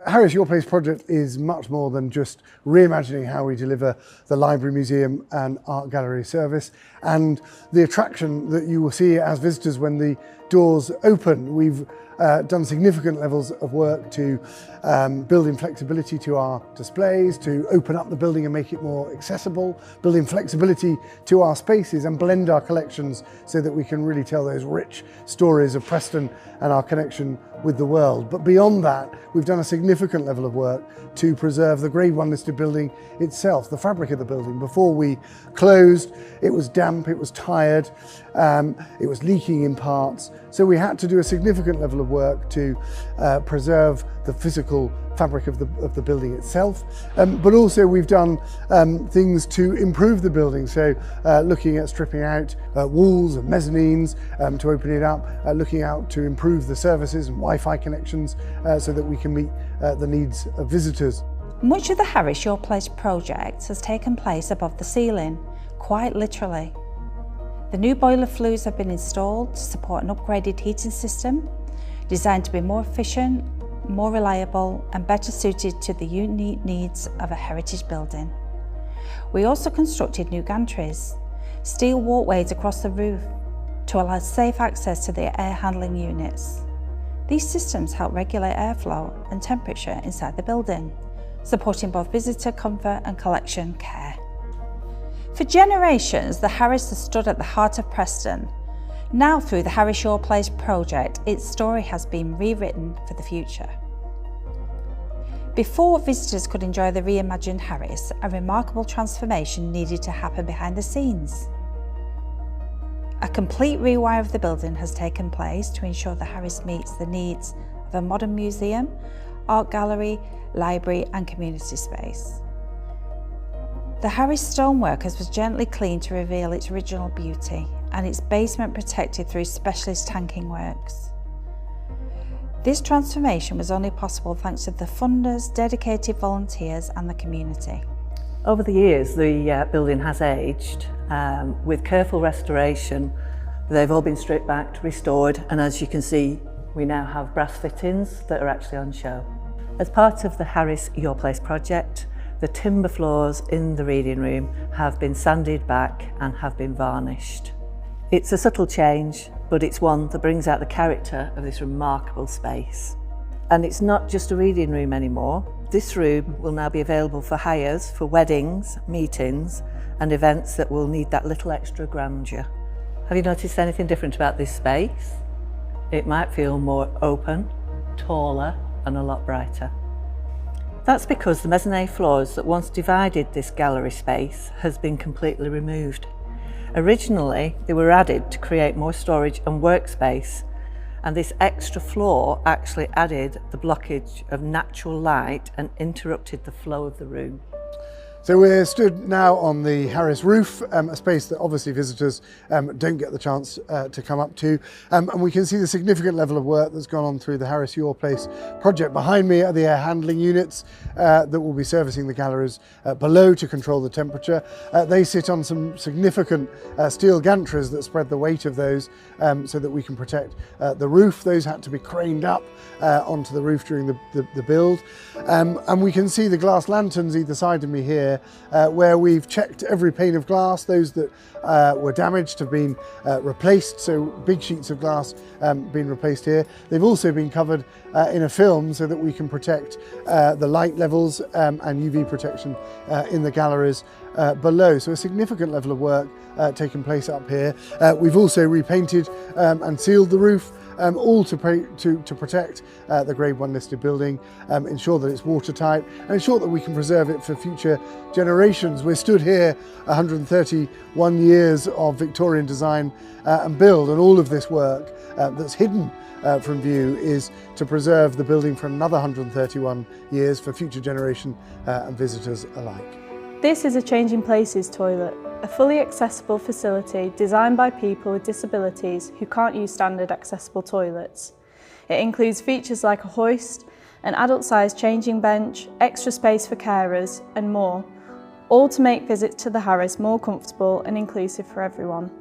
Harris Your Place project is much more than just reimagining how we deliver the library, museum and art gallery service and the attraction that you will see as visitors when the doors open. We've done significant levels of work to build in flexibility to our displays, to open up the building and make it more accessible, build in flexibility to our spaces and blend our collections so that we can really tell those rich stories of Preston and our connection with the world. But beyond that, we've done a significant level of work to preserve the Grade 1 listed building itself, the fabric of the building. Before we closed, it was damp, it was tired, it was leaking in parts. So we had to do a significant level of work to preserve the physical fabric of the building itself. But also we've done things to improve the building. So looking at stripping out walls and mezzanines to open it up, looking out to improve the services and Wi-Fi connections so that we can meet the needs of visitors. Much of the Harris Your Place project has taken place above the ceiling, quite literally. The new boiler flues have been installed to support an upgraded heating system, designed to be more efficient, more reliable and better suited to the unique needs of a heritage building. We also constructed new gantries, steel walkways across the roof to allow safe access to the air handling units. These systems help regulate airflow and temperature inside the building, supporting both visitor comfort and collection care. For generations, the Harris has stood at the heart of Preston. Now through the Harris Your Place project, its story has been rewritten for the future. Before visitors could enjoy the reimagined Harris, a remarkable transformation needed to happen behind the scenes. A complete rewire of the building has taken place to ensure the Harris meets the needs of a modern museum, art gallery, library and community space. The Harris stoneworkers was gently cleaned to reveal its original beauty and its basement protected through specialist tanking works. This transformation was only possible thanks to the funders, dedicated volunteers and the community. Over the years, the building has aged. With careful restoration, they've all been stripped back, restored, and as you can see, we now have brass fittings that are actually on show. As part of the Harris Your Place project, the timber floors in the reading room have been sanded back and have been varnished. It's a subtle change, but it's one that brings out the character of this remarkable space. And it's not just a reading room anymore. This room will now be available for hires for weddings, meetings, and events that will need that little extra grandeur. Have you noticed anything different about this space? It might feel more open, taller, and a lot brighter. That's because the mezzanine floors that once divided this gallery space has been completely removed. Originally, they were added to create more storage and workspace, and this extra floor actually added the blockage of natural light and interrupted the flow of the room. So we're stood now on the Harris roof, a space that obviously visitors don't get the chance to come up to. And we can see the significant level of work that's gone on through the Harris Your Place project. Behind me are the air handling units that will be servicing the galleries below to control the temperature. They sit on some significant steel gantries that spread the weight of those so that we can protect the roof. Those had to be craned up onto the roof during the build. And we can see the glass lanterns either side of me here where we've checked every pane of glass. Those that were damaged have been replaced, so big sheets of glass been replaced here. They've also been covered in a film so that we can protect the light levels and UV protection in the galleries below. So a significant level of work taking place up here. We've also repainted and sealed the roof, all to protect the Grade 1 listed building, ensure that it's watertight and ensure that we can preserve it for future generations. We're stood here 131 years of Victorian design and build, and all of this work that's hidden from view is to preserve the building for another 131 years for future generation and visitors alike. This is a Changing Places toilet, a fully accessible facility designed by people with disabilities who can't use standard accessible toilets. It includes features like a hoist, an adult-sized changing bench, extra space for carers and more, all to make visits to the Harris more comfortable and inclusive for everyone.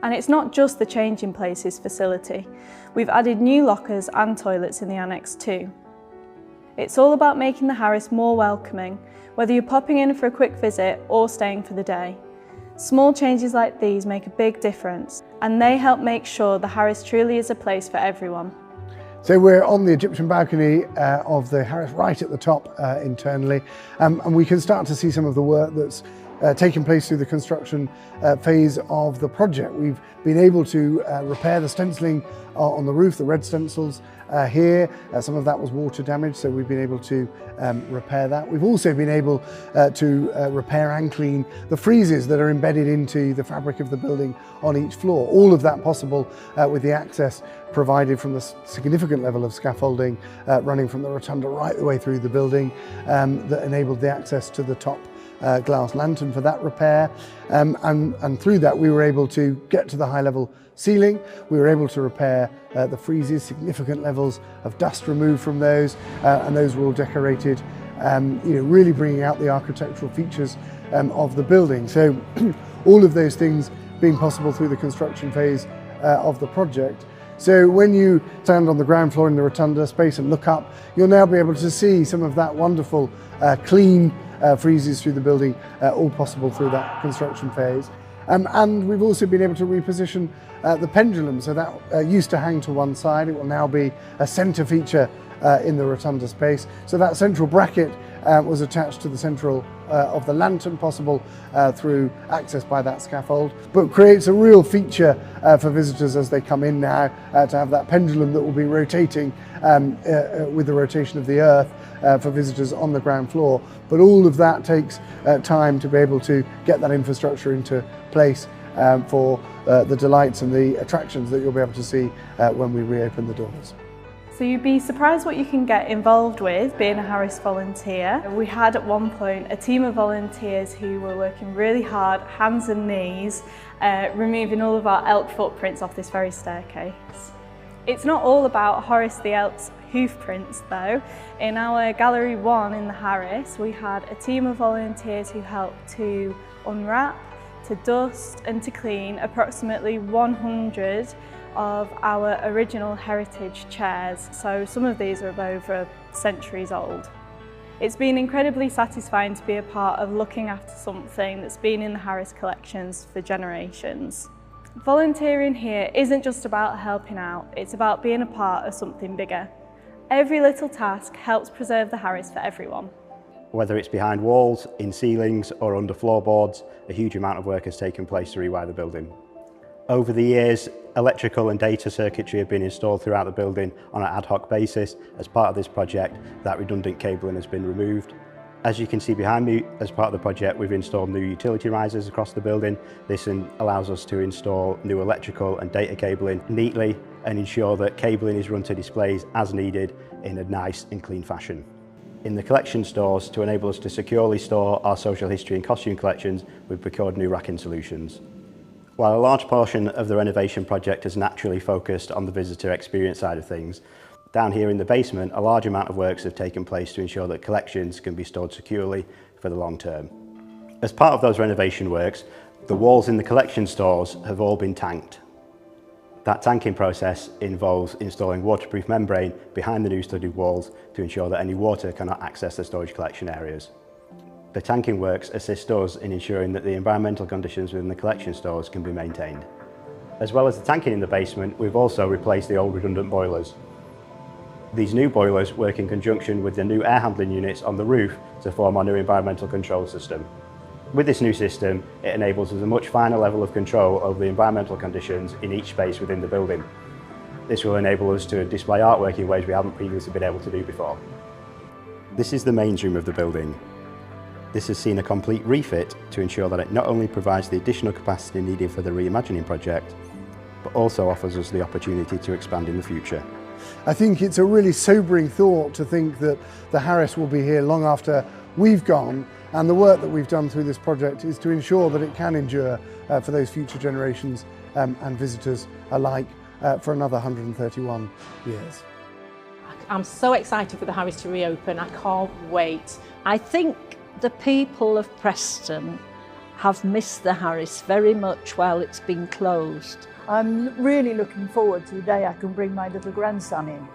And it's not just the Changing Places facility. We've added new lockers and toilets in the annex too. It's all about making the Harris more welcoming, whether you're popping in for a quick visit or staying for the day. Small changes like these make a big difference, and they help make sure the Harris truly is a place for everyone. So we're on the Egyptian balcony of the Harris right at the top internally, and we can start to see some of the work that's taking place through the construction phase of the project. We've been able to repair the stenciling on the roof, the red stencils here. Some of that was water damage, so we've been able to repair that. We've also been able to repair and clean the friezes that are embedded into the fabric of the building on each floor. All of that possible with the access provided from the significant level of scaffolding running from the rotunda right the way through the building that enabled the access to the top glass lantern for that repair, and through that we were able to get to the high level ceiling. We were able to repair the friezes, significant levels of dust removed from those, and those were all decorated, really bringing out the architectural features of the building. So all of those things being possible through the construction phase of the project. So when you stand on the ground floor in the rotunda space and look up, you'll now be able to see some of that wonderful clean friezes through the building, all possible through that construction phase. And we've also been able to reposition the pendulum, so that used to hang to one side. It will now be a centre feature in the rotunda space. So that central bracket was attached to the central of the lantern, possible through access by that scaffold, but creates a real feature for visitors as they come in now to have that pendulum that will be rotating with the rotation of the earth for visitors on the ground floor. But all of that takes time to be able to get that infrastructure into place for the delights and the attractions that you'll be able to see when we reopen the doors. So you'd be surprised what you can get involved with being a Harris volunteer. We had at one point a team of volunteers who were working really hard, hands and knees, removing all of our elk footprints off this very staircase. It's not all about Horace the Elk's hoof prints though. In our Gallery 1 in the Harris, we had a team of volunteers who helped to unwrap, to dust and to clean approximately 100 of our original heritage chairs, so some of these are of over centuries old. It's been incredibly satisfying to be a part of looking after something that's been in the Harris collections for generations. Volunteering here isn't just about helping out, it's about being a part of something bigger. Every little task helps preserve the Harris for everyone. Whether it's behind walls, in ceilings or under floorboards, a huge amount of work has taken place to rewire the building. Over the years, electrical and data circuitry have been installed throughout the building on an ad hoc basis. As part of this project, that redundant cabling has been removed. As you can see behind me, as part of the project, we've installed new utility risers across the building. This allows us to install new electrical and data cabling neatly and ensure that cabling is run to displays as needed in a nice and clean fashion. In the collection stores, to enable us to securely store our social history and costume collections, we've procured new racking solutions. While a large portion of the renovation project has naturally focused on the visitor experience side of things, down here in the basement, a large amount of works have taken place to ensure that collections can be stored securely for the long term. As part of those renovation works, the walls in the collection stores have all been tanked. That tanking process involves installing waterproof membrane behind the new studded walls to ensure that any water cannot access the storage collection areas. The tanking works assist us in ensuring that the environmental conditions within the collection stores can be maintained. As well as the tanking in the basement, we've also replaced the old redundant boilers. These new boilers work in conjunction with the new air handling units on the roof to form our new environmental control system. With this new system, it enables us a much finer level of control over the environmental conditions in each space within the building. This will enable us to display artwork in ways we haven't previously been able to do before. This is the mains room of the building. This has seen a complete refit to ensure that it not only provides the additional capacity needed for the reimagining project, but also offers us the opportunity to expand in the future. I think it's a really sobering thought to think that the Harris will be here long after we've gone, and the work that we've done through this project is to ensure that it can endure for those future generations and visitors alike for another 131 years. I'm so excited for the Harris to reopen. I can't wait. I think the people of Preston have missed the Harris very much while it's been closed. I'm really looking forward to the day I can bring my little grandson in.